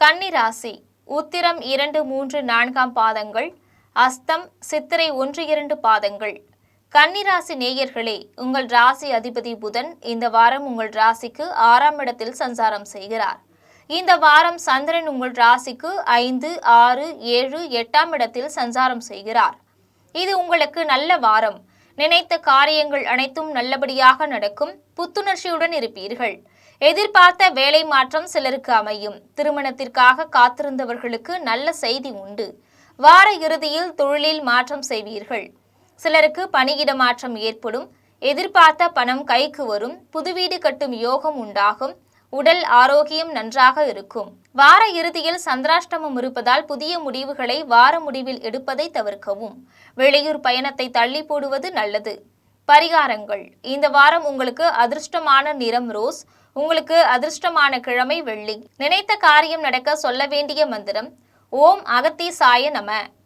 கன்னி ராசி உத்திரம் 2, 3, 4 பாதங்கள், அஸ்தம், சித்திரை 1, 2 பாதங்கள். கன்னிராசி நேயர்களே, உங்கள் ராசி அதிபதி புதன் இந்த வாரம் உங்கள் ராசிக்கு 6ஆம் இடத்தில் சஞ்சாரம் செய்கிறார். இந்த வாரம் சந்திரன் உங்கள் ராசிக்கு 5, 6, 7, 8ஆம் இடத்தில் சஞ்சாரம் செய்கிறார். இது உங்களுக்கு நல்ல வாரம். நினைத்த காரியங்கள் அனைத்தும் நல்லபடியாக நடக்கும். புத்துணர்ச்சியுடன் இருப்பீர்கள். எதிர்பார்த்த வேலை மாற்றம் சிலருக்கு அமையும். திருமணத்திற்காக காத்திருந்தவர்களுக்கு நல்ல செய்தி உண்டு. வார இறுதியில் தொழிலில் மாற்றம் செய்வீர்கள். சிலருக்கு பணியிட மாற்றம் ஏற்படும். எதிர்பார்த்த பணம் கைக்கு வரும். புது வீடு கட்டும் யோகம் உண்டாகும். உடல் ஆரோக்கியம் நன்றாக இருக்கும். வார இறுதியில் சந்திராஷ்டமம் இருப்பதால் புதிய முடிவுகளை வார முடிவில் எடுப்பதை தவிர்க்கவும். வெளியூர் பயணத்தை தள்ளி போடுவது நல்லது. பரிகாரங்கள். இந்த வாரம் உங்களுக்கு அதிர்ஷ்டமான நிறம் ரோஸ். உங்களுக்கு அதிர்ஷ்டமான கிழமை வெள்ளி. நினைத்த காரியம் நடக்க சொல்ல வேண்டிய மந்திரம் ஓம் அகத்தீசாய நம.